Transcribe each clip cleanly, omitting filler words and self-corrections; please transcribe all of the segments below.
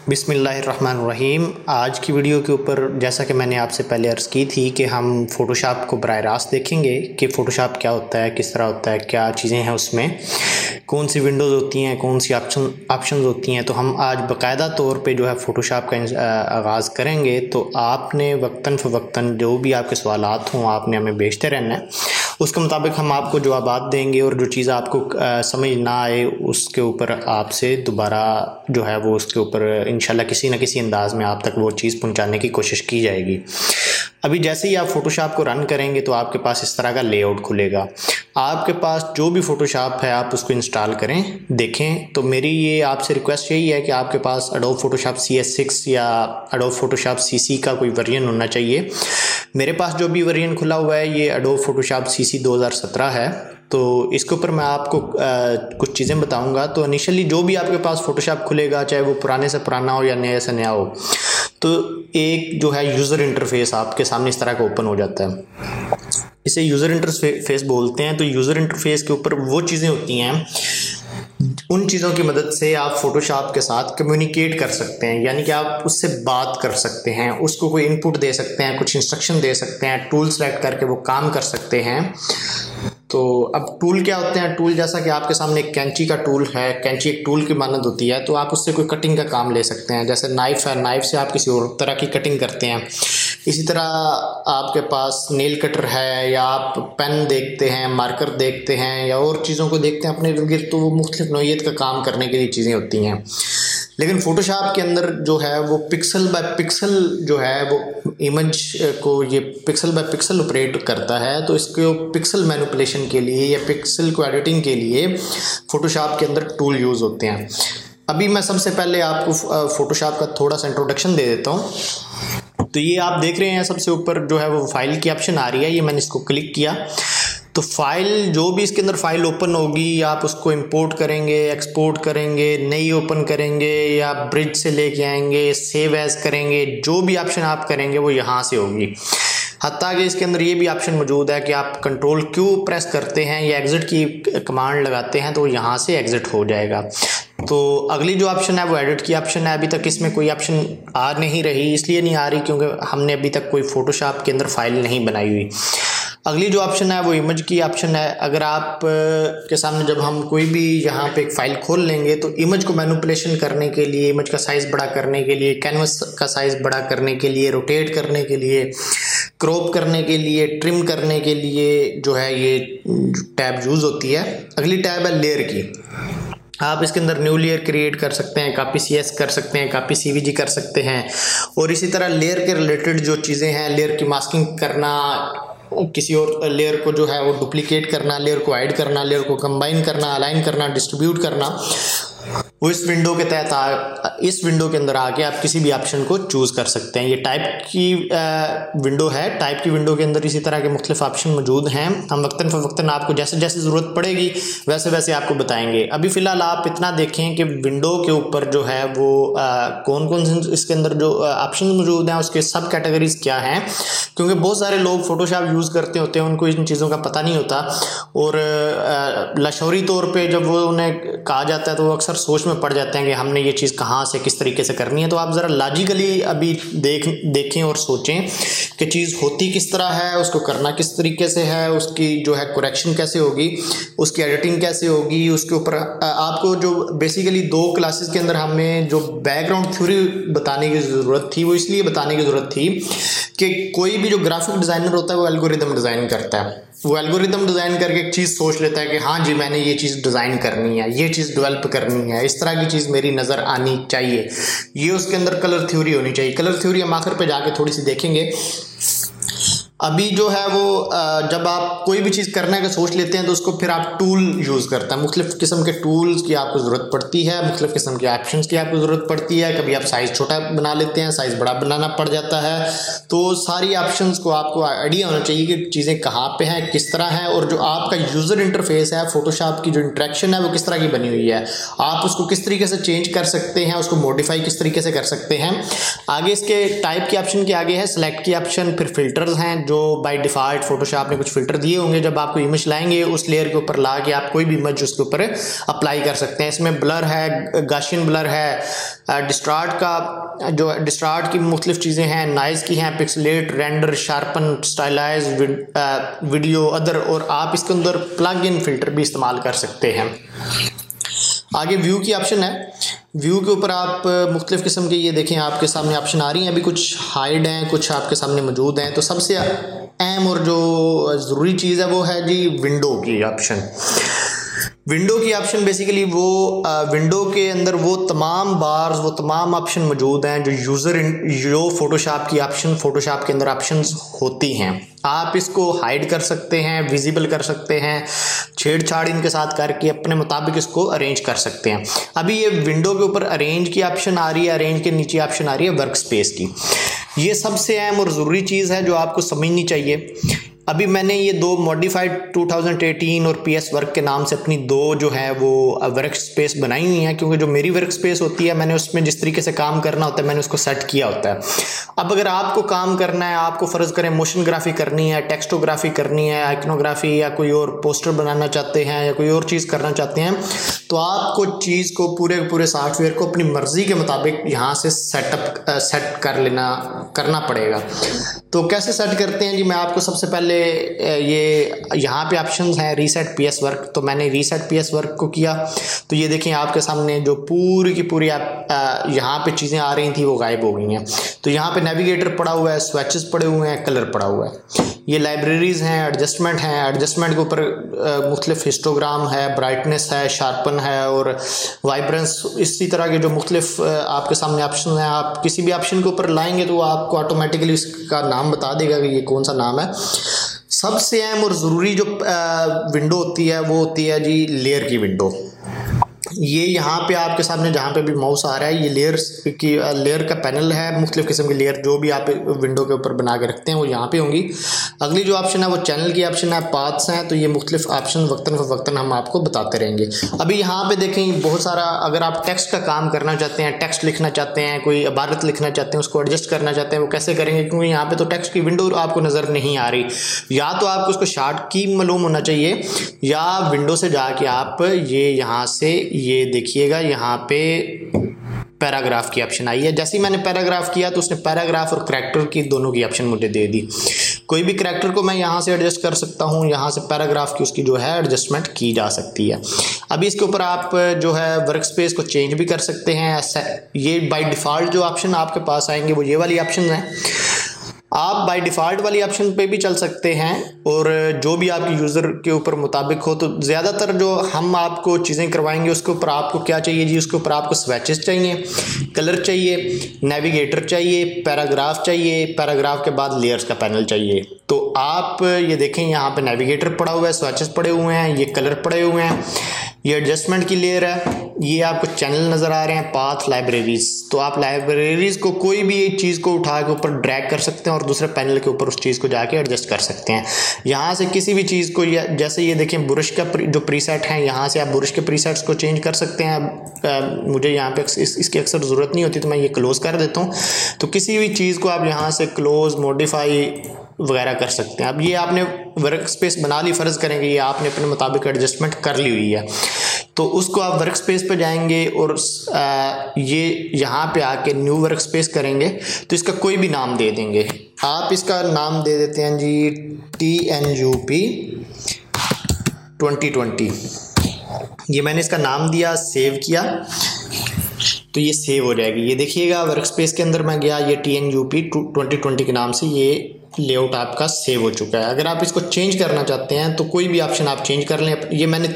बिस्मिल्लाहिर्रहमानिर्रहीम। आज की वीडियो के ऊपर जैसा कि मैंने आपसे पहले अर्ज़ की थी कि हम फ़ोटोशॉप को बराह रास्त देखेंगे कि फ़ोटोशॉप क्या होता है, किस तरह होता है, क्या चीज़ें हैं उसमें, कौन सी विंडोज़ होती हैं, कौन सी ऑप्शंस होती हैं। तो हम आज बाकायदा तौर पे जो है फ़ोटोशॉप का आगाज़ करेंगे। तो आपने वक्तन फ़वक्तन जो भी आपके सवालात हों आपने हमें भेजते रहना है, उसके मुताबिक हम आपको जवाबात देंगे और जो चीज़ आपको समझ ना आए उसके ऊपर आपसे दोबारा जो है वो उसके ऊपर इंशाल्लाह किसी न किसी अंदाज़ में आप तक वो चीज़ पहुंचाने की कोशिश की जाएगी। अभी जैसे ही आप फ़ोटोशॉप को रन करेंगे तो आपके पास इस तरह का लेआउट खुलेगा। आपके पास जो भी फ़ोटोशॉप है आप उसको इंस्टॉल करें, देखें। तो मेरी ये आपसे रिक्वेस्ट यही है कि आपके पास एडोब फ़ोटोशॉप CS6 या एडोब फ़ोटोशॉप CC का कोई वर्जन होना चाहिए। मेरे पास जो भी वर्जन खुला हुआ है ये एडोब फ़ोटोशॉप CC 2017 है। तो इसके ऊपर मैं आपको कुछ चीज़ें बताऊंगा। तो इनिशियली जो भी आपके पास फ़ोटोशॉप खुलेगा, चाहे वो पुराने से पुराना हो या नए से नया हो, तो एक जो है यूज़र इंटरफेस आपके सामने इस तरह का ओपन हो जाता है। इसे यूज़र इंटरफेस बोलते हैं। तो यूज़र इंटरफेस के ऊपर वो चीज़ें होती हैं, उन चीज़ों की मदद से आप फ़ोटोशॉप के साथ कम्युनिकेट कर सकते हैं, यानी कि आप उससे बात कर सकते हैं, उसको कोई इनपुट दे सकते हैं, कुछ इंस्ट्रक्शन दे सकते हैं, टूल सेलेक्ट करके वो काम कर सकते हैं। तो अब टूल क्या होते हैं? टूल जैसा कि आपके सामने एक कैंची का टूल है, कैंची एक टूल की मानद होती है। तो आप उससे कोई कटिंग का काम ले सकते हैं। जैसे नाइफ़ है, नाइफ़ से आप किसी और तरह की कटिंग करते हैं। इसी तरह आपके पास नेल कटर है, या आप पेन देखते हैं, मार्कर देखते हैं, या और चीज़ों को देखते हैं अपने इर्द गिर्द, तो वो मुख्तलिफ नौइयत का काम करने के लिए चीज़ें होती हैं। लेकिन फ़ोटोशॉप के अंदर जो है वो पिक्सल बाय पिक्सल जो है वो इमेज को ये पिक्सल बाय पिक्सल ऑपरेट करता है। तो इसको पिक्सल मैनिपुलेशन के लिए या पिक्सल को एडिटिंग के लिए फ़ोटोशॉप के अंदर टूल यूज़ होते हैं। अभी मैं सबसे पहले आपको फ़ोटोशॉप का थोड़ा सा इंट्रोडक्शन दे देता हूँ। तो ये आप देख रहे हैं सबसे ऊपर जो है वो फाइल की ऑप्शन आ रही है, ये मैंने इसको क्लिक किया। तो फाइल जो भी इसके अंदर फाइल ओपन होगी आप उसको इंपोर्ट करेंगे, एक्सपोर्ट करेंगे, नई ओपन करेंगे, या ब्रिज से लेके आएंगे, सेव एज करेंगे, जो भी ऑप्शन आप करेंगे वो यहाँ से होगी। हत्ता कि इसके अंदर ये भी ऑप्शन मौजूद है कि आप कंट्रोल Q प्रेस करते हैं या एग्ज़िट की कमांड लगाते हैं तो यहाँ से एग्ज़िट हो जाएगा। तो अगली जो ऑप्शन है वो एडिट की ऑप्शन है। अभी तक इसमें कोई ऑप्शन आ नहीं रही, इसलिए नहीं आ रही क्योंकि हमने अभी तक कोई फ़ोटोशॉप के अंदर फाइल नहीं बनाई हुई। अगली जो ऑप्शन है वो इमेज की ऑप्शन है। अगर आप के सामने जब हम कोई भी यहाँ पे एक फ़ाइल खोल लेंगे तो इमेज को मैनिपुलेशन करने के लिए, इमेज का साइज़ बड़ा करने के लिए, कैनवस का साइज़ बड़ा करने के लिए, रोटेट करने के लिए, क्रॉप करने के लिए, ट्रिम करने के लिए जो है ये टैब यूज़ होती है। अगली टैब है लेयर की। आप इसके अंदर न्यू लेयर क्रिएट कर सकते हैं, कॉपी CS कर सकते हैं, कॉपी CVG कर सकते हैं। और इसी तरह लेयर के रिलेटेड जो चीज़ें हैं, लेयर की मास्किंग करना, किसी और लेयर को जो है वो डुप्लीकेट करना, लेयर को हाइड करना, लेयर को कंबाइन करना, अलाइन करना, डिस्ट्रीब्यूट करना, वो इस विंडो के तहत इस विंडो के अंदर आके आप किसी भी ऑप्शन को चूज़ कर सकते हैं। ये टाइप की विंडो है। टाइप की विंडो के अंदर इसी तरह के मुख्तलिफ ऑप्शन मौजूद हैं। हम वक्तन फ़वक्तन आपको जैसे जैसे ज़रूरत पड़ेगी वैसे वैसे आपको बताएंगे। अभी फ़िलहाल आप इतना देखें कि विंडो के ऊपर जो है वो कौन कौन से इसके अंदर जो ऑप्शन मौजूद हैं उसके सब कैटेगरीज क्या हैं, क्योंकि बहुत सारे लोग फ़ोटोशॉप यूज़ करते होते हैं, उनको इन चीज़ों का पता नहीं होता। और लशौरी तौर पर जब वो उन्हें कहा जाता है तो वो अक्सर सोच में पड़ जाते हैं कि हमने ये चीज़ कहाँ से किस तरीके से करनी है। तो आप ज़रा लॉजिकली अभी देखें और सोचें कि चीज़ होती किस तरह है, उसको करना किस तरीके से है, उसकी जो है करेक्शन कैसे होगी, उसकी एडिटिंग कैसे होगी। उसके ऊपर आपको जो बेसिकली 2 क्लासेस के अंदर हमें जो बैकग्राउंड थ्योरी बताने की ज़रूरत थी, वो इसलिए बताने की ज़रूरत थी कि कोई भी जो ग्राफिक डिज़ाइनर होता है वो एल्गोरिदम डिज़ाइन करता है। वो एल्गोरिदम डिज़ाइन करके एक चीज़ सोच लेता है कि हाँ जी मैंने ये चीज़ डिज़ाइन करनी है, ये चीज़ डेवलप करनी है, इस तरह की चीज़ मेरी नज़र आनी चाहिए, ये उसके अंदर कलर थ्योरी होनी चाहिए। कलर थ्योरी हम आखिर पे जाके थोड़ी सी देखेंगे। अभी जो है वो जब आप कोई भी चीज़ करने का सोच लेते हैं तो उसको फिर आप टूल यूज़ करते हैं। मुख्तलिफ़ किस्म के टूल्स की आपको ज़रूरत पड़ती है, मुख्तलिफ़ किस्म के ऑप्शंस की आपको ज़रूरत पड़ती है। कभी आप साइज़ छोटा बना लेते हैं, साइज़ बड़ा बनाना पड़ जाता है। तो सारी ऑप्शंस को आपको आइडिया होना चाहिए कि चीज़ें कहाँ पे हैं, किस तरह हैं, और जो आपका यूज़र इंटरफेस है, फ़ोटोशॉप की जो इंटरेक्शन है वो किस तरह की बनी हुई है, आप उसको किस तरीके से चेंज कर सकते हैं, उसको मॉडिफाई किस तरीके से कर सकते हैं। आगे इसके टाइप के ऑप्शन के आगे है सेलेक्ट की ऑप्शन, फिर फिल्टर्स हैं जो बाय डिफ़ॉल्ट फोटोशॉप ने कुछ फ़िल्टर दिए होंगे। जब आपको इमेज लाएंगे उस लेयर के ऊपर ला के आप कोई भी इमेज उसके ऊपर अप्लाई कर सकते हैं। इसमें ब्लर है, गाशियन ब्लर है, डिस्टॉर्ट का जो डिस्टॉर्ट की मुख्तलिफ चीज़ें हैं, नॉइज़ की हैं, pixelate, render, sharpen, stylise, video, other, और आप इसके अंदर प्लग इन फ़िल्टर भी इस्तेमाल कर सकते हैं। आगे व्यू की ऑप्शन है। व्यू के ऊपर आप मुख्तलिफ़ किस्म के, ये देखें आपके सामने ऑप्शन आ रही हैं, अभी कुछ हाइड हैं, कुछ आपके सामने मौजूद हैं। तो सबसे अहम और जो ज़रूरी चीज़ है वो है जी विंडो की ऑप्शन। विंडो की ऑप्शन बेसिकली वो विंडो के अंदर वो तमाम बार्स, वो तमाम ऑप्शन मौजूद हैं जो फोटोशॉप की ऑप्शन, फोटोशॉप के अंदर ऑप्शंस होती हैं। आप इसको हाइड कर सकते हैं, विजिबल कर सकते हैं, छेड़छाड़ इनके साथ करके अपने मुताबिक इसको अरेंज कर सकते हैं। अभी ये विंडो के ऊपर अरेंज की ऑप्शन आ रही है, अरेंज के नीचे ऑप्शन आ रही है वर्क स्पेस की। ये सबसे अहम और ज़रूरी चीज़ है जो आपको समझनी चाहिए। अभी मैंने ये दो मॉडिफाइड 2018 और PS वर्क के नाम से अपनी दो जो है वो वर्क स्पेस बनाई हुई हैं, क्योंकि जो मेरी वर्क स्पेस होती है मैंने उसमें जिस तरीके से काम करना होता है मैंने उसको सेट किया होता है। अब अगर आपको काम करना है, आपको फ़र्ज़ करें मोशन ग्राफी करनी है, टेक्स्टोग्राफी करनी है, आइकनोग्राफी, या कोई और पोस्टर बनाना चाहते हैं या कोई और चीज़ करना चाहते हैं, तो आपको चीज़ को पूरे सॉफ्टवेयर को अपनी मर्ज़ी के मुताबिक यहाँ से सेट करना पड़ेगा। तो कैसे सेट करते हैं जी, मैं आपको सबसे पहले ये यहाँ पे ऑप्शंस हैं रीसेट PS वर्क। तो मैंने रीसेट PS वर्क को किया, तो ये देखें आपके सामने जो पूरी की पूरी यहाँ पे चीज़ें आ रही थी वो गायब हो गई हैं। तो यहाँ पे नेविगेटर पड़ा हुआ है, स्विचेस पड़े हुए हैं, कलर पड़ा हुआ है, ये लाइब्रेरीज़ हैं, एडजस्टमेंट हैं। एडजस्टमेंट के ऊपर मुख्तलिफ हिस्टोग्राम है, ब्राइटनेस है, शार्पन है और वाइब्रेंस, इसी तरह के जो मुख्तलिफ आपके सामने ऑप्शन हैं। आप किसी भी ऑप्शन के ऊपर लाएंगे तो आपको ऑटोमेटिकली इसका नाम बता देगा कि ये कौन सा नाम है। सबसे अहम और ज़रूरी जो विंडो होती है वो होती है जी लेयर की विंडो। ये यहाँ पे आपके सामने जहाँ पे भी माउस आ रहा है, ये लेयर का पैनल है। मुख्तलिफ किस्म की लेयर जो भी आप विंडो के ऊपर बना के रखते हैं वो यहाँ पे होंगी। अगली जो ऑप्शन है वो चैनल की ऑप्शन है, पाथ्स हैं। तो ये मुख्तलिफ ऑप्शन वक्तन हम आपको बताते रहेंगे। अभी यहाँ पे देखें बहुत सारा, अगर आप टेक्स्ट का काम करना चाहते हैं, टेक्स्ट लिखना चाहते हैं, कोई इबारत लिखना चाहते हैं, उसको एडजस्ट करना चाहते हैं, वो कैसे करेंगे, क्योंकि यहाँ पे तो टेक्स्ट की विंडो आपको नज़र नहीं आ रही। या तो आपको उसको शार्ट की मालूम होना चाहिए, या विंडो से जाके आप ये यहाँ से ये देखिएगा यहाँ पे पैराग्राफ की ऑप्शन आई है। जैसे ही मैंने पैराग्राफ किया तो उसने पैराग्राफ और करैक्टर की दोनों की ऑप्शन मुझे दे दी। कोई भी करैक्टर को मैं यहाँ से एडजस्ट कर सकता हूँ, यहाँ से पैराग्राफ की उसकी जो है एडजस्टमेंट की जा सकती है। अभी इसके ऊपर आप जो है वर्क स्पेस को चेंज भी कर सकते हैं। ये बाय डिफ़ॉल्ट जो ऑप्शन आपके पास आएंगे वो ये वाली ऑप्शन है। आप बाय डिफ़ॉल्ट वाली ऑप्शन पे भी चल सकते हैं, और जो भी आपके यूज़र के ऊपर मुताबिक हो। तो ज़्यादातर जो हम आपको चीज़ें करवाएंगे उसके ऊपर आपको क्या चाहिए जी, उसके ऊपर आपको स्विचेस चाहिए, कलर चाहिए, नेविगेटर चाहिए, पैराग्राफ चाहिए, पैराग्राफ के बाद लेयर्स का पैनल चाहिए। तो आप ये देखें यहाँ पे नेविगेटर पड़ा हुआ है, स्विचेस पड़े हुए हैं, ये कलर पड़े हुए हैं, ये एडजस्टमेंट की लेयर है, ये आपको चैनल नज़र आ रहे हैं, पाथ, लाइब्रेरीज़। तो आप लाइब्रेरीज़ को कोई भी एक चीज़ को उठा के ऊपर ड्रैग कर सकते हैं और दूसरे पैनल के ऊपर उस चीज़ को जाके एडजस्ट कर सकते हैं। यहाँ से किसी भी चीज़ को, जैसे ये देखें बुरश का जो प्रीसेट है, यहाँ से आप बुरश के प्रीसेट्स को चेंज कर सकते हैं। मुझे यहाँ पे इसकी अक्सर ज़रूरत नहीं होती तो मैं ये क्लोज़ कर देता हूँ। तो किसी भी चीज़ को आप यहाँ से क्लोज़, मॉडिफाई वगैरह कर सकते हैं। अब ये आपने वर्क स्पेस बना ली, फ़र्ज़ करेंगे ये आपने अपने मुताबिक एडजस्टमेंट कर ली हुई है, तो उसको आप वर्क स्पेस पे जाएंगे और ये यहाँ पे आके न्यू वर्क स्पेस करेंगे तो इसका कोई भी नाम दे देंगे। आप इसका नाम दे देते हैं जी TNUP 2020। ये मैंने इसका नाम दिया, सेव किया तो ये सेव हो जाएगी। ये देखिएगा वर्क स्पेस के अंदर मैं गया, ये TNUP 2020 के नाम से ये लेआउट आपका सेव हो चुका है। अगर आप इसको चेंज करना चाहते हैं तो कोई भी ऑप्शन आप चेंज कर लें। ये मैंने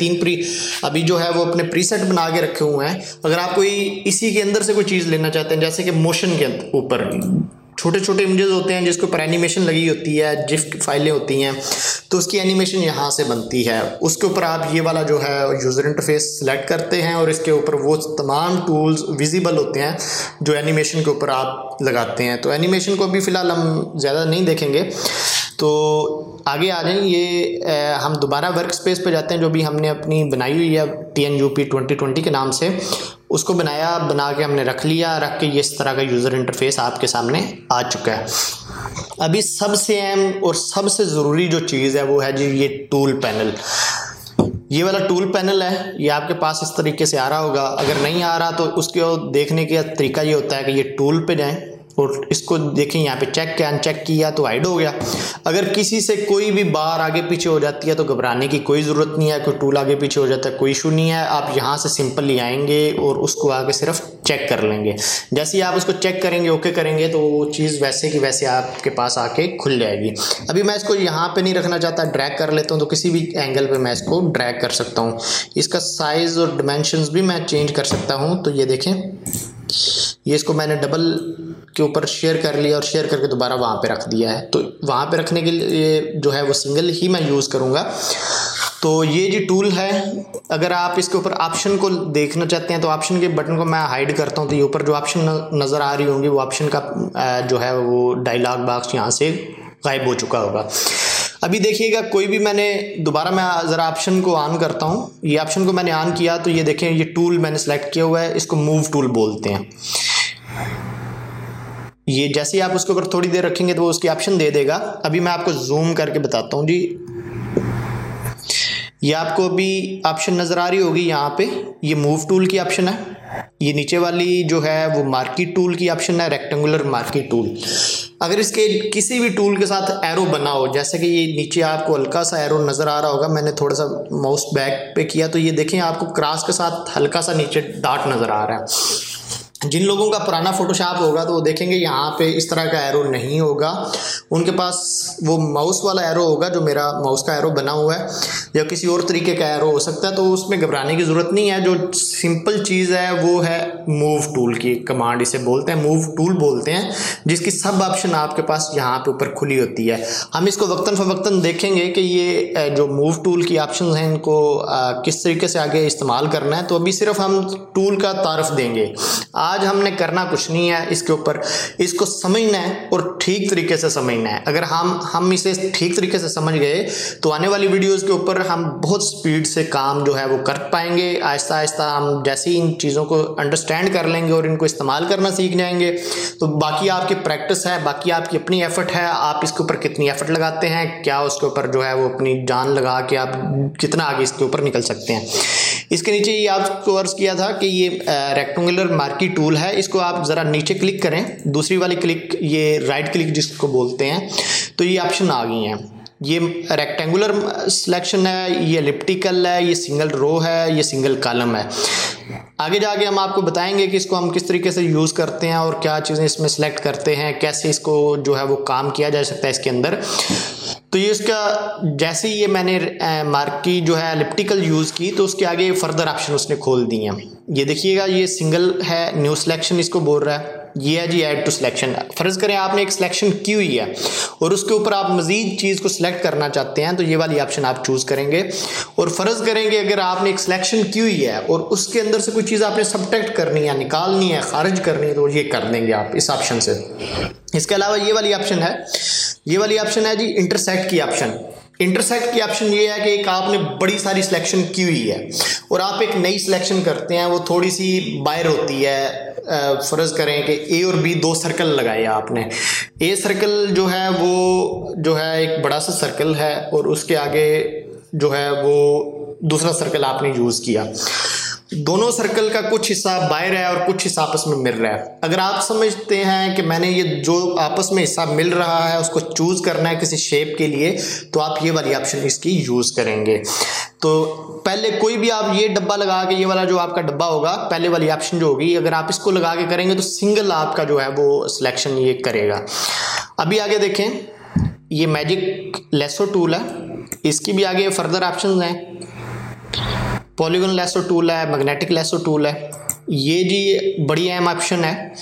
अभी जो है वो अपने प्रीसेट बना के रखे हुए हैं। अगर आप कोई इसी के अंदर से कोई चीज़ लेना चाहते हैं, जैसे कि मोशन के ऊपर छोटे छोटे इमेजेस होते हैं जिसके ऊपर एनिमेशन लगी होती है, जिफ फाइलें होती हैं, तो उसकी एनिमेशन यहाँ से बनती है। उसके ऊपर आप ये वाला जो है यूज़र इंटरफेस सेलेक्ट करते हैं और इसके ऊपर वो तमाम टूल्स विजिबल होते हैं जो एनिमेशन के ऊपर आप लगाते हैं। तो एनिमेशन को अभी फ़िलहाल हम ज़्यादा नहीं देखेंगे, तो आगे आ जाएं। ये हम दोबारा वर्क स्पेस पे जाते हैं, जो भी हमने अपनी बनाई हुई है TNUP 2020 के नाम से, उसको बना के हमने रख लिया। रख के ये इस तरह का यूज़र इंटरफेस आपके सामने आ चुका है। अभी सबसे अहम और सबसे ज़रूरी जो चीज़ है वो है जी ये टूल पैनल। ये वाला टूल पैनल है, ये आपके पास इस तरीके से आ रहा होगा। अगर नहीं आ रहा तो उसको देखने का तरीका ये होता है कि ये टूल पे जाएं और इसको देखें, यहाँ पे चेक किया, अनचेक किया तो हाइड हो गया। अगर किसी से कोई भी बार आगे पीछे हो जाती है तो घबराने की कोई ज़रूरत नहीं है, कोई टूल आगे पीछे हो जाता है कोई इशू नहीं है। आप यहाँ से सिंपली आएंगे और उसको आगे सिर्फ चेक कर लेंगे। जैसे ही आप उसको चेक करेंगे, ओके करेंगे, तो वो चीज़ वैसे की वैसे आपके पास आके खुल जाएगी। अभी मैं इसको यहाँ पे नहीं रखना चाहता, ड्रैग कर लेता हूँ, तो किसी भी एंगल पे मैं इसको ड्रैग कर सकता हूँ। इसका साइज़ और डिमेंशंस भी मैं चेंज कर सकता हूँ। तो ये देखें, ये इसको मैंने डबल के ऊपर शेयर कर लिया और शेयर करके दोबारा वहाँ पे रख दिया है। तो वहाँ पे रखने के लिए जो है वो सिंगल ही मैं यूज़ करूँगा। तो ये जी टूल है। अगर आप इसके ऊपर ऑप्शन को देखना चाहते हैं तो ऑप्शन के बटन को मैं हाइड करता हूँ, तो ये ऊपर जो ऑप्शन नज़र आ रही होंगी वो ऑप्शन का जो है वो डायलॉग बॉक्स यहाँ से गायब हो चुका होगा। अभी देखिएगा, कोई भी मैंने दोबारा मैं ज़रा ऑप्शन को ऑन करता हूँ। ये ऑप्शन को मैंने ऑन किया तो ये देखें, ये टूल मैंने सेलेक्ट किया हुआ है, इसको मूव टूल बोलते हैं। ये जैसे ही आप उसके ऊपर थोड़ी देर रखेंगे तो वो उसकी ऑप्शन दे देगा। अभी मैं आपको जूम करके बताता हूँ जी। ये आपको अभी ऑप्शन नज़र आ रही होगी यहाँ पे, ये मूव टूल की ऑप्शन है। ये नीचे वाली जो है वो मार्की टूल की ऑप्शन है, रेक्टेंगुलर मार्की टूल। अगर इसके किसी भी टूल के साथ एरो बना हो, जैसे कि ये नीचे आपको हल्का सा एरो नज़र आ रहा होगा, मैंने थोड़ा सा माउस बैक पे किया तो ये देखें आपको क्रॉस के साथ हल्का सा नीचे डॉट नज़र आ रहा है। जिन लोगों का पुराना फोटोशॉप होगा तो वो देखेंगे यहाँ पे इस तरह का एरो नहीं होगा, उनके पास वो माउस वाला एरो होगा जो मेरा माउस का एरो बना हुआ है, या किसी और तरीके का एरो हो सकता है। तो उसमें घबराने की ज़रूरत नहीं है। जो सिंपल चीज़ है वो है मूव टूल की कमांड, इसे बोलते हैं मूव टूल बोलते हैं, जिसकी सब ऑप्शन आपके पास यहाँ पे ऊपर खुली होती है। हम इसको वक्तन फ़वक्तन देखेंगे कि ये जो मूव टूल की ऑप्शन हैं इनको किस तरीके से आगे इस्तेमाल करना है। तो अभी सिर्फ हम टूल का तारफ़ देंगे। आज हमने करना कुछ नहीं है इसके ऊपर, इसको समझना है और ठीक तरीके से समझना है। अगर हम इसे ठीक तरीके से समझ गए तो आने वाली वीडियोस के ऊपर हम बहुत स्पीड से काम जो है वो कर पाएंगे। आहिस्ता आहिस्ता हम जैसे ही इन चीज़ों को अंडरस्टैंड कर लेंगे और इनको इस्तेमाल करना सीख जाएंगे तो बाकी आपकी प्रैक्टिस है, बाकी आपकी अपनी एफर्ट है। आप इसके ऊपर कितनी एफर्ट लगाते हैं, क्या उसके ऊपर जो है वो अपनी जान लगा के आप कितना आगे इसके ऊपर निकल सकते हैं। इसके नीचे ये आपको अर्ज किया था कि ये रेक्टेंगुलर मार्की टूल है, इसको आप ज़रा नीचे क्लिक करें, दूसरी वाली क्लिक, ये राइट क्लिक जिसको बोलते हैं, तो ये ऑप्शन आ गई हैं। ये रेक्टेंगुलर सिलेक्शन है, ये एलिप्टिकल है, ये सिंगल रो है, ये सिंगल कॉलम है। आगे जाके हम आपको बताएंगे कि इसको हम किस तरीके से यूज़ करते हैं और क्या चीज़ें इसमें सेलेक्ट करते हैं, कैसे इसको जो है वो काम किया जा सकता है इसके अंदर। तो ये इसका जैसे ही ये मैंने मार्की जो है एलिप्टिकल यूज़ की तो उसके आगे फर्दर ऑप्शन उसने खोल दिए हैं। ये देखिएगा, ये सिंगल है, न्यू सिलेक्शन इसको बोल रहा है। ये है जी ऐड टू सिलेक्शन। फ़र्ज़ करें आपने एक सिलेक्शन की हुई है और उसके ऊपर आप मज़ीद चीज़ को सिलेक्ट करना चाहते हैं तो ये वाली ऑप्शन आप चूज़ करेंगे। और फ़र्ज़ करेंगे अगर आपने एक सिलेक्शन की हुई है और उसके अंदर से कोई चीज़ आपने सबट्रैक्ट करनी है, निकालनी है, खारिज करनी है, तो ये कर देंगे आप इस ऑप्शन से। इसके अलावा ये वाली ऑप्शन है, ये वाली ऑप्शन है जी इंटरसेक्ट की ऑप्शन। इंटरसेक्ट की ऑप्शन ये है कि एक आपने बड़ी सारी सिलेक्शन की हुई है और आप एक नई सिलेक्शन करते हैं, वो थोड़ी सी बाहर होती है। फ़र्ज़ करें कि ए और बी दो सर्कल लगाए आपने। ए सर्कल जो है वो जो है एक बड़ा सा सर्कल है और उसके आगे जो है वो दूसरा सर्कल आपने यूज़ किया। दोनों सर्कल का कुछ हिस्सा बाहर है और कुछ हिस्सा आपस में मिल रहा है। अगर आप समझते हैं कि मैंने ये जो आपस में हिस्सा मिल रहा है उसको चूज़ करना है किसी शेप के लिए, तो आप ये वाली ऑप्शन इसकी यूज़ करेंगे। तो पहले कोई भी आप ये डब्बा लगा के, ये वाला जो आपका डब्बा होगा, पहले वाली ऑप्शन जो होगी, अगर आप इसको लगा के करेंगे तो सिंगल आपका जो है वो सिलेक्शन ये करेगा। अभी आगे देखें, ये मैजिक लेसो टूल है, इसकी भी आगे फर्दर ऑप्शन हैं। पॉलीगन लेसो टूल है, मैग्नेटिक लेसो टूल है। ये जी बड़ी अहम ऑप्शन है,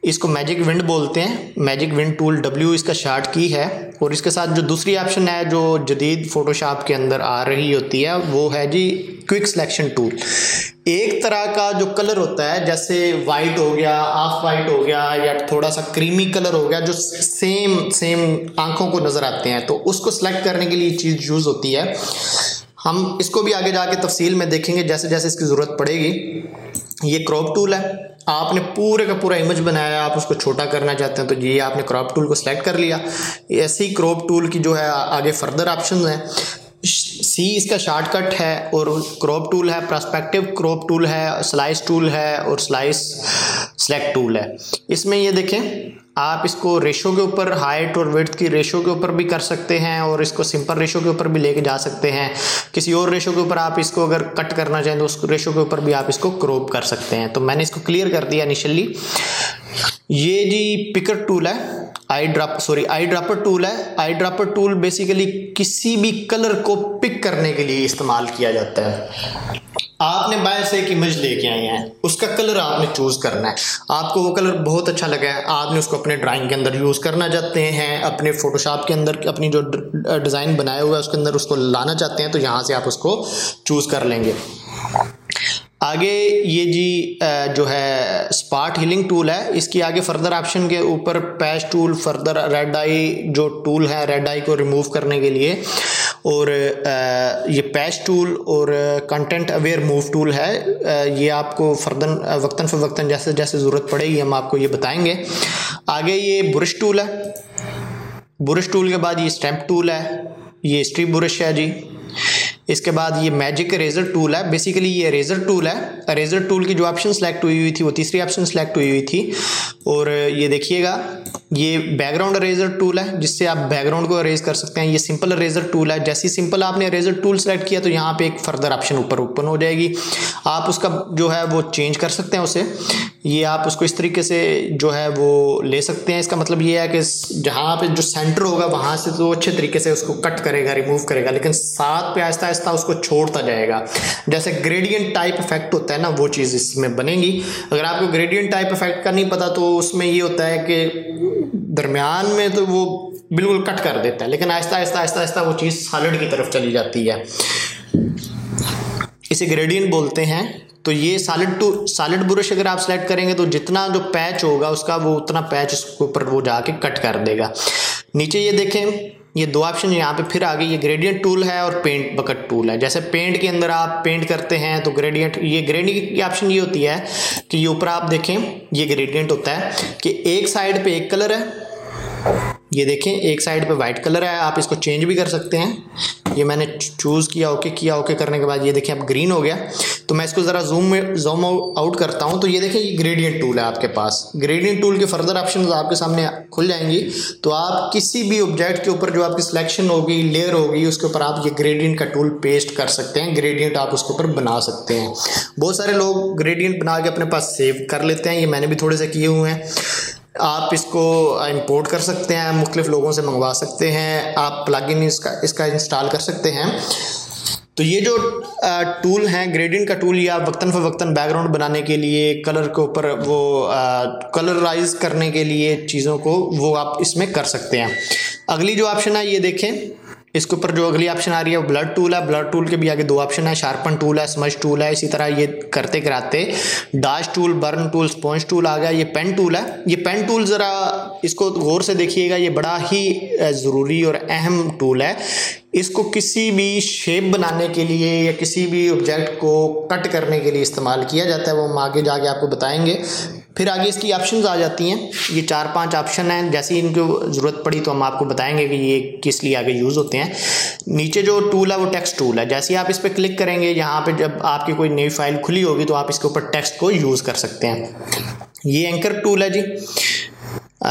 इसको मैजिक विंड बोलते हैं। मैजिक विंड टूल W इसका शॉर्ट की है। और इसके साथ जो दूसरी ऑप्शन है जो जदीद फोटोशॉप के अंदर आ रही होती है वो है जी क्विक सिलेक्शन टूल। एक तरह का जो कलर होता है, जैसे वाइट हो गया, ऑफ वाइट हो गया, या थोड़ा सा क्रीमी कलर हो गया, जो सेम आंखों को नज़र आते हैं, तो उसको सिलेक्ट करने के लिए चीज़ यूज़ होती है। हम इसको भी आगे जाके तफसील में देखेंगे जैसे जैसे इसकी ज़रूरत पड़ेगी। ये क्रॉप टूल है, आपने पूरे का पूरा इमेज बनाया, आप उसको छोटा करना चाहते हैं तो ये आपने क्रॉप टूल को सिलेक्ट कर लिया। ऐसे ही क्रॉप टूल की जो है आगे फर्दर ऑप्शंस हैं। सी इसका शॉर्टकट है और क्रॉप टूल है, पर्सपेक्टिव क्रॉप टूल है, स्लाइस टूल है और स्लाइस सेलेक्ट टूल है। इसमें ये देखें, आप इसको रेशो के ऊपर, हाइट और विड्थ की रेशो के ऊपर भी कर सकते हैं और इसको सिंपल रेशो के ऊपर भी लेके जा सकते हैं। किसी और रेशो के ऊपर आप इसको अगर कट करना चाहें तो उस रेशो के ऊपर भी आप इसको क्रॉप कर सकते हैं। तो मैंने इसको क्लियर कर दिया इनिशियली। ये जी पिकर टूल है, आई ड्रॉपर टूल है। आई ड्रॉपर टूल बेसिकली किसी भी कलर को पिक करने के लिए इस्तेमाल किया जाता है। आपने बाहर से एक इमेज लेके आए हैं, उसका कलर आपने चूज करना है। आपको वो कलर बहुत अच्छा लगा है, आपने उसको अपने ड्राइंग के अंदर यूज करना चाहते हैं, अपने फोटोशॉप के अंदर अपनी जो डिजाइन बनाया हुआ है उसके अंदर उसको लाना चाहते हैं, तो यहाँ से आप उसको चूज कर लेंगे। आगे ये जी जो है स्पॉट हीलिंग टूल है, इसकी आगे फर्दर ऑप्शन के ऊपर पैच टूल, फर्दर रेड आई जो टूल है रेड आई को रिमूव करने के लिए, और ये पैच टूल और कंटेंट अवेयर मूव टूल है। ये आपको फर्दर वक्तन फ़वक्तन जैसे जैसे ज़रूरत पड़ेगी हम आपको ये बताएंगे। आगे ये ब्रश टूल है, ब्रश टूल के बाद ये स्टैम्प टूल है, ये स्ट्रिप ब्रश है जी। इसके बाद ये मैजिक इरेजर टूल है, बेसिकली ये इरेजर टूल है। इरेजर टूल की जो ऑप्शन सेलेक्ट हुई थी वो तीसरी ऑप्शन सेलेक्ट हुई थी। और ये देखिएगा ये बैकग्राउंड इरेजर टूल है जिससे आप बैकग्राउंड को इरेज कर सकते हैं। ये सिंपल इरेजर टूल है, जैसे ही सिंपल आपने इरेजर टूल सेलेक्ट किया तो यहाँ पे एक फर्दर ऑप्शन ऊपर ओपन हो जाएगी, आप उसका जो है वो चेंज कर सकते हैं उसे। ये आप उसको इस तरीके से जो है वो ले सकते हैं। इसका मतलब ये है कि जहाँ पे जो सेंटर होगा वहाँ से तो अच्छे तरीके से उसको कट करेगा, रिमूव करेगा, लेकिन साथ पे आहिस्ता आहिस्ता उसको छोड़ता जाएगा। जैसे ग्रेडियंट टाइप इफेक्ट होता है ना, वो चीज़ इसमें बनेगी। अगर आपको ग्रेडियंट टाइप इफेक्ट का नहीं पता तो उसमें ये होता है कि दरमियान में तो वो बिल्कुल कट कर देता है, लेकिन आहिस्ता आहिस्ता आहिस्ता आहिस्ता वो चीज़ सॉलिड की तरफ चली जाती है, इसे ग्रेडियंट बोलते हैं। तो ये सॉलिड ब्रश अगर आप सेलेक्ट करेंगे तो जितना जो पैच होगा उसका वो उतना पैच उसके ऊपर वो जाके कट कर देगा। नीचे ये देखें, ये दो ऑप्शन यहाँ पे फिर आगे, ये ग्रेडियंट टूल है और पेंट बकेट टूल है। जैसे पेंट के अंदर आप पेंट करते हैं तो ग्रेडियंट, ये ग्रेडियंट की ऑप्शन ये होती है कि ये ऊपर आप देखें ये ग्रेडियंट होता है कि एक साइड पे एक कलर है, ये देखें एक साइड पे वाइट कलर है, आप इसको चेंज भी कर सकते हैं। ये मैंने चूज़ किया, ओके करने के बाद ये देखें अब ग्रीन हो गया। तो मैं इसको ज़रा जूम आउट करता हूँ, तो ये देखें ये ग्रेडियंट टूल है आपके पास। ग्रेडियंट टूल के फर्दर ऑप्शंस आपके सामने खुल जाएंगी, तो आप किसी भी ऑब्जेक्ट के ऊपर जो आपकी सिलेक्शन होगी, लेयर होगी, उसके ऊपर आप ये ग्रेडियंट का टूल पेस्ट कर सकते हैं, ग्रेडियंट आप उसके ऊपर बना सकते हैं। बहुत सारे लोग ग्रेडियंट बना के अपने पास सेव कर लेते हैं, ये मैंने भी थोड़े से किए हुए हैं। आप इसको इंपोर्ट कर सकते हैं, मुख्तलिफ लोगों से मंगवा सकते हैं, आप प्लगइन इसका इंस्टॉल कर सकते हैं। तो ये जो टूल हैं ग्रेडियंट का टूल, ये आप वक्तन फ़वक्तन बैकग्राउंड बनाने के लिए, कलर के ऊपर वो कलराइज करने के लिए चीज़ों को वो आप इसमें कर सकते हैं। अगली जो ऑप्शन है ये देखें, इसके ऊपर जो अगली ऑप्शन आ रही है वो ब्लड टूल है। ब्लड टूल के भी आगे दो ऑप्शन है, शार्पन टूल है, स्मज टूल है। इसी तरह ये करते कराते dodge tool, burn tool, sponge tool आ गया। ये पेन टूल है। ये पेन टूल ज़रा इसको गौर से देखिएगा, ये बड़ा ही ज़रूरी और अहम टूल है। इसको किसी भी शेप बनाने के लिए या किसी भी ऑब्जेक्ट को कट करने के लिए इस्तेमाल किया जाता है, वो हम आगे जाके आपको बताएंगे। फिर आगे इसकी ऑप्शंस आ जाती हैं, ये 4-5 ऑप्शन हैं, जैसे ही इनको ज़रूरत पड़ी तो हम आपको बताएंगे कि ये किस लिए आगे यूज़ होते हैं। नीचे जो टूल है वो टेक्स्ट टूल है, जैसे ही आप इस पर क्लिक करेंगे, यहाँ पे जब आपकी कोई नई फाइल खुली होगी तो आप इसके ऊपर टेक्स्ट को यूज़ कर सकते हैं। ये एंकर टूल है जी,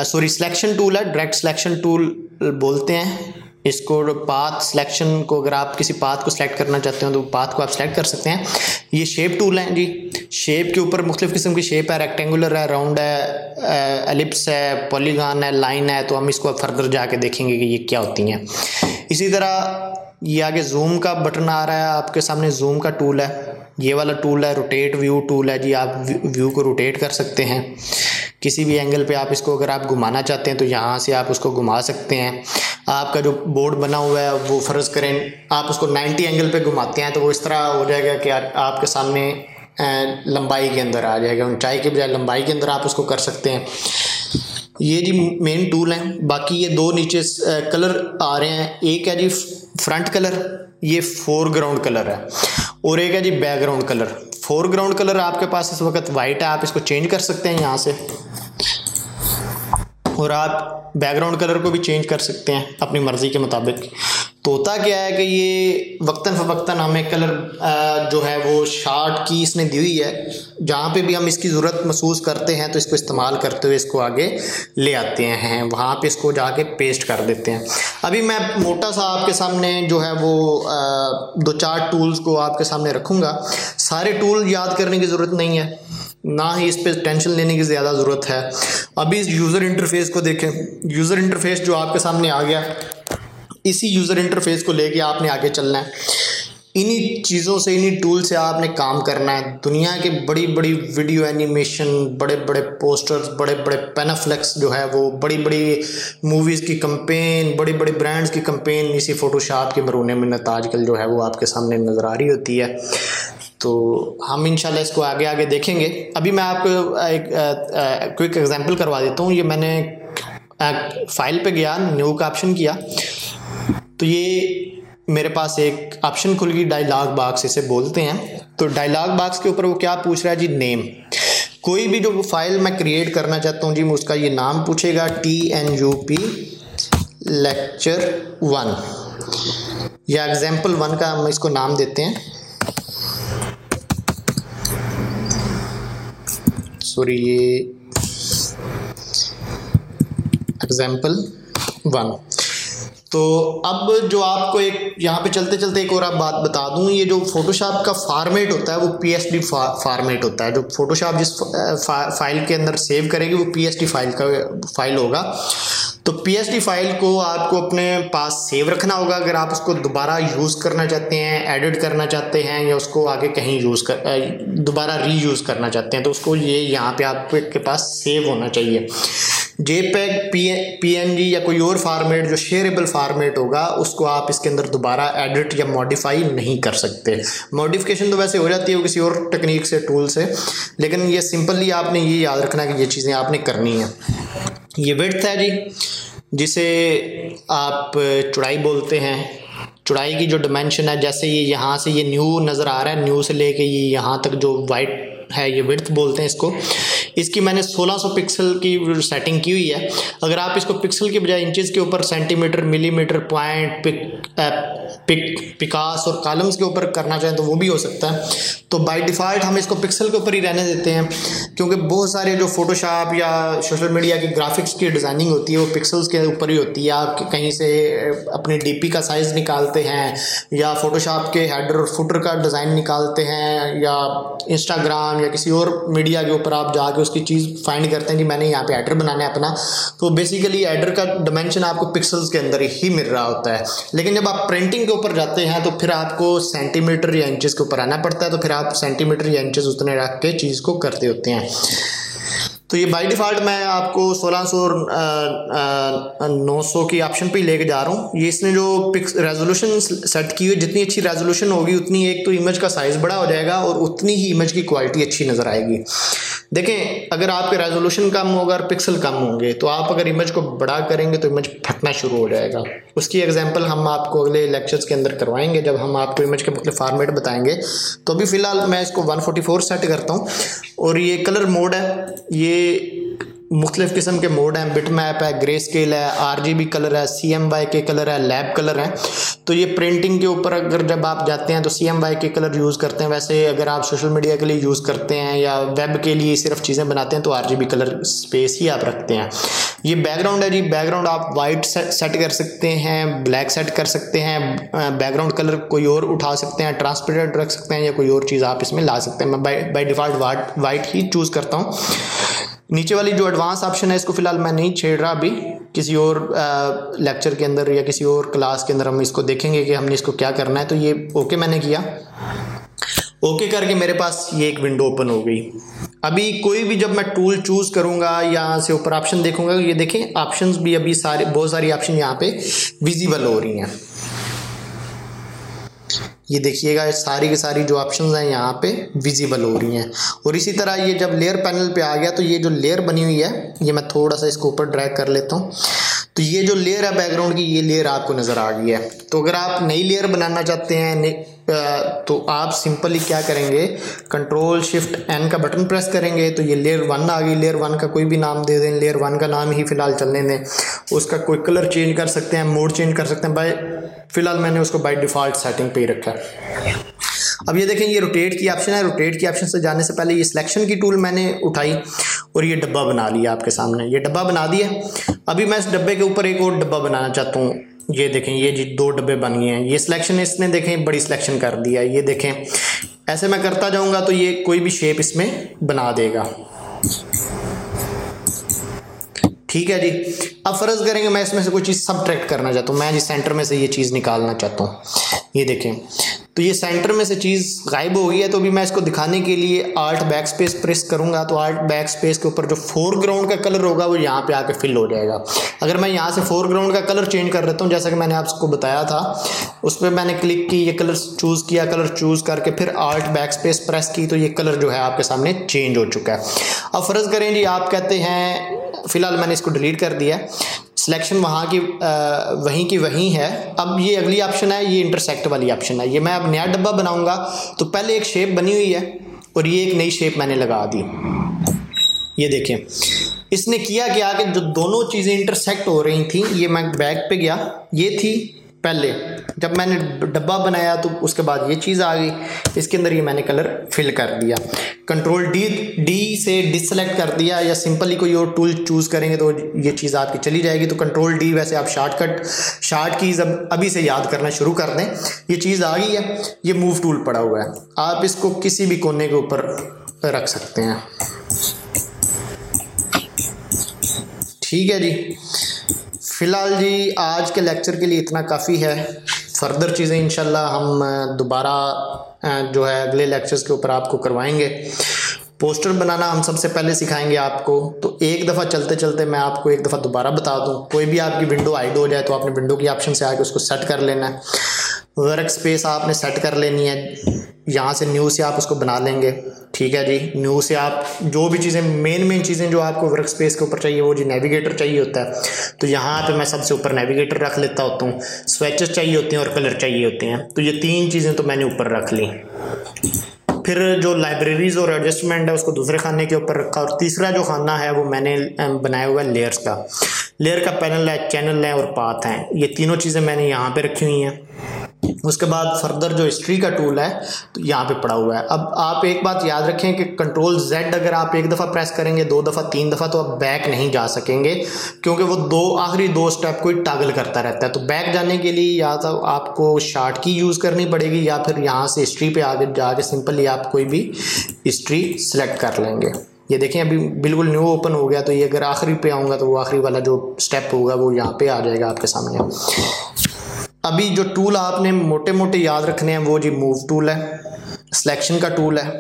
सिलेक्शन टूल है, डायरेक्ट सिलेक्शन टूल बोलते हैं इसको। पाथ सिलेक्शन को, अगर आप किसी पाथ को सिलेक्ट करना चाहते हो तो पाथ को आप सिलेक्ट कर सकते हैं। ये शेप टूल है जी, शेप के ऊपर मुख्तलिफ किस्म की शेप है, रेक्टेंगुलर है, राउंड है, एलिप्स है, पॉलीगॉन है, लाइन है, तो हम इसको फर्दर जाके देखेंगे कि ये क्या होती हैं। इसी तरह ये आगे जूम का बटन आ रहा है आपके सामने, जूम का टूल है, ये वाला टूल है। रोटेट व्यू टूल है जी, आप व्यू को रोटेट कर सकते हैं किसी भी एंगल पे। आप इसको अगर आप घुमाना चाहते हैं तो यहाँ से आप उसको घुमा सकते हैं। आपका जो बोर्ड बना हुआ है वो फ़र्ज़ करें आप उसको 90 एंगल पे घुमाते हैं तो वो इस तरह हो जाएगा कि आपके सामने लंबाई के अंदर आ जाएगा, ऊंचाई के बजाय लंबाई के अंदर आप उसको कर सकते हैं। ये जी मेन टूल हैं। बाकी ये दो नीचे कलर आ रहे हैं, एक है जी फ्रंट कलर, ये फोरग्राउंड कलर है, और एक है जी बैकग्राउंड कलर। फोरग्राउंड कलर आपके पास इस वक्त वाइट है, आप इसको चेंज कर सकते हैं यहाँ से, और आप बैकग्राउंड कलर को भी चेंज कर सकते हैं अपनी मर्ज़ी के मुताबिक। तो होता क्या है कि ये वक्तन फ़वक्तन हमें कलर जो है वो शार्ट की इसने दी हुई है, जहाँ पे भी हम इसकी ज़रूरत महसूस करते हैं तो इसको इस्तेमाल करते हुए इसको आगे ले आते हैं, वहाँ पे इसको जाके पेस्ट कर देते हैं। अभी मैं मोटा सा आपके सामने जो है वो 2-4 टूल्स को आपके सामने रखूँगा। सारे टूल याद करने की ज़रूरत नहीं है, ना ही इस पे टेंशन लेने की ज़्यादा ज़रूरत है। अभी इस यूज़र इंटरफेस को देखें, यूज़र इंटरफेस जो आपके सामने आ गया, इसी यूज़र इंटरफेस को लेके आपने आगे चलना है। इन्हीं चीज़ों से, इन्हीं टूल से आपने काम करना है। दुनिया के बड़ी बड़ी वीडियो एनिमेशन, बड़े बड़े पोस्टर्स, बड़े बड़े पेनाफ्लेक्स जो है वो, बड़ी बड़ी मूवीज़ की कंपेन, बड़ी बड़ी ब्रांड्स की कंपेन इसी फ़ोटोशॉप के मरूने मिन्नत आजकल जो है वो आपके सामने नज़र आ रही होती है। तो हम इंशाल्लाह इसको आगे आगे देखेंगे। अभी मैं आपको एक क्विक एग्जांपल करवा देता हूँ। ये मैंने फाइल पे गया, न्यू का ऑप्शन किया, तो ये मेरे पास एक ऑप्शन खुल गई, डायलॉग बॉक्स इसे बोलते हैं। तो डायलॉग बॉक्स के ऊपर वो क्या पूछ रहा है जी, नेम। कोई भी जो फाइल मैं क्रिएट करना चाहता हूँ जी, मैं उसका ये नाम पूछेगा, TNUP लेक्चर 1 या एग्जाम्पल 1 का हम इसको नाम देते हैं। सॉरी, ये एग्जाम्पल 1। तो अब जो आपको एक यहाँ पे चलते चलते एक और आप बात बता दूँ, ये जो फोटोशॉप का फार्मेट होता है वो PSD फार्मेट होता है। जो फोटोशॉप जिस फाइल के अंदर सेव करेगी वो PSD फाइल होगा। तो PSD फाइल को आपको अपने पास सेव रखना होगा। अगर आप उसको दोबारा यूज़ करना चाहते हैं, एडिट करना चाहते हैं, या उसको आगे कहीं दोबारा रीयूज़ करना चाहते हैं, तो उसको ये यहाँ पे आपके पास सेव होना चाहिए। JPEG, PNG या कोई और फार्मेट जो शेयरेबल फार्मेट होगा, उसको आप इसके अंदर दोबारा एडिट या मॉडिफाई नहीं कर सकते। मॉडिफिकेशन तो वैसे हो जाती है किसी और टेक्निक से, टूल से, लेकिन ये सिंपली आपने ये याद रखना कि ये चीज़ें आपने करनी है। ये विड्थ है जी, जिसे आप चौड़ाई बोलते हैं। चौड़ाई की जो डिमेंशन है, जैसे ये यहाँ से ये न्यू नज़र आ रहा है, न्यू से लेके ये यहाँ तक जो वाइट है, ये विड्थ बोलते हैं इसको। इसकी मैंने 1600 पिक्सल की सेटिंग की हुई है। अगर आप इसको पिक्सल के बजाय इंचेस के ऊपर सेंटीमीटर, मिलीमीटर, पॉइंट, पिकास और कॉलम्स के ऊपर करना चाहें तो वो भी हो सकता है। तो बाय डिफ़ॉल्ट हम इसको पिक्सल के ऊपर ही रहने देते हैं, क्योंकि बहुत सारे जो फोटोशॉप या सोशल मीडिया की ग्राफिक्स की डिज़ाइनिंग होती है वो पिक्सल्स के ऊपर ही होती है। आप कहीं से अपने DP का साइज़ निकालते हैं, या फोटोशॉप के हेडर और फुटर का डिज़ाइन निकालते हैं, या इंस्टाग्राम या किसी और मीडिया के ऊपर आप जाके उसकी चीज़ फाइंड करते हैं कि मैंने यहाँ पे हेडर बनाना है अपना। तो बेसिकली हेडर का डिमेंशन आपको पिक्सल्स के अंदर ही मिल रहा होता है। लेकिन जब आप प्रिंटिंग के ऊपर जाते हैं तो फिर आपको सेंटीमीटर या इंचेस के ऊपर आना पड़ता है। तो फिर आप सेंटीमीटर या इंचेस उतने रख के चीज़ को करते होते हैं। तो ये बाय डिफ़ॉल्ट मैं आपको 1600 और 900 की ऑप्शन पे ही लेके जा रहा हूँ। ये इसने जो रेजोल्यूशन सेट की हुई, जितनी अच्छी रेजोल्यूशन होगी उतनी एक तो इमेज का साइज़ बड़ा हो जाएगा और उतनी ही इमेज की क्वालिटी अच्छी नज़र आएगी। देखें, अगर आपके रेजोल्यूशन कम होगा और पिक्सल कम होंगे तो आप अगर इमेज को बड़ा करेंगे तो इमेज फटना शुरू हो जाएगा। उसकी एग्जांपल हम आपको अगले लेक्चर्स के अंदर करवाएंगे, जब हम आपको इमेज के मुख्तलिफ फार्मेट बताएंगे। तो अभी फ़िलहाल मैं इसको 144 सेट करता हूँ। और ये कलर मोड है, ये मुख्तलिफ़ किस्म के मोड हैं, बिट मैप है, ग्रे स्केल है, RGB कलर है, CMYK कलर है, लैब कलर है। तो ये प्रिंटिंग के ऊपर अगर जब आप जाते हैं तो CMYK कलर यूज़ करते हैं। वैसे अगर आप सोशल मीडिया के लिए यूज़ करते हैं या वेब के लिए सिर्फ चीज़ें बनाते हैं तो RGB कलर स्पेस ही आप रखते हैं। ये बैकग्राउंड है जी, बैकग्राउंड आप वाइट सेट कर सकते हैं, ब्लैक सेट कर सकते हैं, बैकग्राउंड कलर कोई और उठा सकते हैं, ट्रांसपेरेंट रख सकते हैं, या कोई और चीज़ आप इसमें ला सकते हैं। मैं by default white he choose करता हूँ। नीचे वाली जो एडवांस ऑप्शन है इसको फ़िलहाल मैं नहीं छेड़ रहा, अभी किसी और लेक्चर के अंदर या किसी और क्लास के अंदर हम इसको देखेंगे कि हमने इसको क्या करना है। तो ये ओके मैंने किया, ओके करके मेरे पास ये एक विंडो ओपन हो गई। अभी कोई भी जब मैं टूल चूज़ करूँगा, यहाँ से ऊपर ऑप्शन देखूँगा, ये देखें ऑप्शंस भी अभी बहुत सारी ऑप्शन यहाँ पे विजिबल हो रही हैं। ये देखिएगा, सारी की सारी जो ऑप्शंस हैं यहाँ पे विजिबल हो रही हैं। और इसी तरह ये जब लेयर पैनल पे आ गया तो ये जो लेयर बनी हुई है, ये मैं थोड़ा सा इसको ऊपर ड्रैग कर लेता हूँ। तो ये जो लेयर है बैकग्राउंड की, ये लेयर आपको नज़र आ गई है। तो अगर आप नई लेयर बनाना चाहते हैं तो आप सिंपली क्या करेंगे, कंट्रोल शिफ्ट एन का बटन प्रेस करेंगे तो ये लेयर 1 आ गई। लेयर 1 का कोई भी नाम दे दें, लेयर 1 का नाम ही फिलहाल चलने दें। उसका कोई कलर चेंज कर सकते हैं, मोड चेंज कर सकते हैं। बाय फिलहाल मैंने उसको बाय डिफ़ॉल्ट सेटिंग पे ही रखा है। अब ये देखें, ये रोटेट की ऑप्शन है। रोटेट की ऑप्शन से जाने से पहले ये सिलेक्शन की टूल मैंने उठाई और ये डब्बा बना लिया आपके सामने। ये डब्बा बना दिया। अभी मैं इस डब्बे के ऊपर एक और डब्बा बनाना चाहता हूँ। ये देखें, ये जी 2 डब्बे बन गए हैं। ये सिलेक्शन इसने देखें बड़ी सिलेक्शन कर दिया। ये देखें, ऐसे मैं करता जाऊँगा तो ये कोई भी शेप इसमें बना देगा। ठीक है जी। अब फ़र्ज़ करेंगे मैं इसमें से कोई चीज़ सबट्रैक्ट करना चाहता हूँ। मैं जी सेंटर में से ये चीज़ निकालना चाहता हूँ। ये देखें, तो ये सेंटर में से चीज़ गायब हो गई है। तो अभी मैं इसको दिखाने के लिए आल्ट बैक स्पेस प्रेस करूँगा तो आल्ट बैक स्पेस के ऊपर जो फोरग्राउंड का कलर होगा वो यहाँ पे आके फिल हो जाएगा। अगर मैं यहाँ से फोरग्राउंड का कलर चेंज कर देता हूँ, जैसा कि मैंने आपको बताया था, उस पर मैंने क्लिक की, ये कलर चूज़ किया, कलर चूज़ करके फिर आल्ट बैक स्पेस प्रेस की तो ये कलर जो है आपके सामने चेंज हो चुका है। अब फ़र्ज़ करें जी आप कहते हैं, फ़िलहाल मैंने इसको डिलीट कर दिया, सिलेक्शन वहाँ की वहीं की वहीं है। अब ये अगली ऑप्शन है, ये इंटरसेक्ट वाली ऑप्शन है। ये मैं अब नया डब्बा बनाऊंगा तो पहले एक शेप बनी हुई है और ये एक नई शेप मैंने लगा दी। ये देखें, इसने किया क्या कि जो दोनों चीज़ें इंटरसेक्ट हो रही थी, ये मैं बैक पे गया, ये थी पहले जब मैंने डब्बा बनाया तो उसके बाद ये चीज़ आ गई, इसके अंदर ये मैंने कलर फिल कर दिया। कंट्रोल डी से डिससेलेक्ट कर दिया, या सिंपली कोई और टूल चूज़ करेंगे तो ये चीज़ आपकी चली जाएगी। तो कंट्रोल डी वैसे आप शार्ट कीज़ अभी से याद करना शुरू कर दें। ये चीज़ आ गई है, ये मूव टूल पड़ा हुआ है, आप इसको किसी भी कोने के ऊपर रख सकते हैं। ठीक है जी। फ़िलहाल जी आज के लेक्चर के लिए इतना काफ़ी है। फर्दर चीज़ें इंशाल्लाह हम दोबारा जो है अगले लेक्चर्स के ऊपर आपको करवाएंगे। पोस्टर बनाना हम सबसे पहले सिखाएंगे आपको। तो एक दफ़ा चलते चलते मैं आपको एक दफ़ा दोबारा बता दूं, कोई भी आपकी विंडो हाइड हो जाए तो आपने विंडो की ऑप्शन से आके उसको सेट कर लेना है। वर्क स्पेस आपने सेट कर लेनी है, यहाँ से न्यू से आप उसको बना लेंगे। ठीक है जी। न्यू से आप जो भी चीज़ें मेन चीज़ें जो आपको वर्क स्पेस के ऊपर चाहिए, वो जी नेविगेटर चाहिए होता है, तो यहाँ पे मैं सबसे ऊपर नेविगेटर रख लेता होता हूँ। स्विचेस चाहिए होते हैं और कलर चाहिए होते हैं, तो ये 3 चीज़ें तो मैंने ऊपर रख ली। फिर जो लाइब्रेरीज और एडजस्टमेंट है उसको दूसरे खाने के ऊपर रखा, और तीसरा जो खाना है वो मैंने बनाया हुआ है लेयर्स का। लेयर का पैनल है, चैनल है और पाथ हैं, ये तीनों चीज़ें मैंने यहाँ पे रखी हुई हैं। उसके बाद फर्दर जो हिस्ट्री का टूल है तो यहाँ पे पड़ा हुआ है। अब आप एक बात याद रखें कि कंट्रोल Z अगर आप एक दफ़ा प्रेस करेंगे, 2 दफ़ा 3 दफ़ा तो आप बैक नहीं जा सकेंगे, क्योंकि वो आखिरी दो स्टेप को टॉगल करता रहता है। तो बैक जाने के लिए या तो आपको शार्ट की यूज़ करनी पड़ेगी, या फिर यहाँ से हिस्ट्री पे आगे जाके सिंपली आप कोई भी हिस्ट्री सेलेक्ट कर लेंगे। ये देखें अभी बिल्कुल न्यू ओपन हो गया, तो ये अगर आखिरी पे आऊँगा तो वो आखिरी वाला जो स्टेप होगा वो यहाँ पे आ जाएगा आपके सामने। अभी जो टूल आपने मोटे मोटे याद रखने हैं वो जी मूव टूल है, सिलेक्शन का टूल है।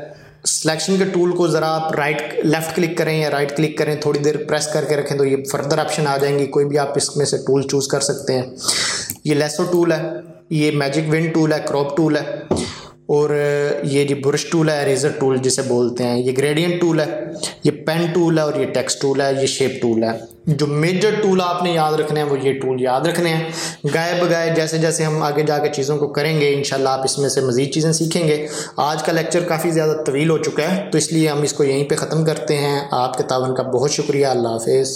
सिलेक्शन के टूल को ज़रा आप लेफ़्ट क्लिक करें या राइट क्लिक करें, थोड़ी देर प्रेस करके रखें तो ये फर्दर ऑप्शन आ जाएंगी, कोई भी आप इसमें से टूल चूज़ कर सकते हैं। ये लेसो टूल है, ये मैजिक विंड टूल है, क्रॉप टूल है, और ये जी ब्रश टूल है, इरेजर टूल जिसे बोलते हैं, ये ग्रेडियंट टूल है, ये पेन टूल है, और ये टेक्स्ट टूल है, ये शेप टूल है। जो मेजर टूल आपने याद रखने हैं वो ये टूल याद रखने हैं। गाए बगाए जैसे जैसे हम आगे जाके चीज़ों को करेंगे इंशाल्लाह आप इसमें से मज़ीद चीज़ें सीखेंगे। आज का लेक्चर काफ़ी ज़्यादा तवील हो चुका है, तो इसलिए हम इसको यहीं पे ख़त्म करते हैं। आपके तावन का बहुत शुक्रिया। अल्लाह हाफ़िज़।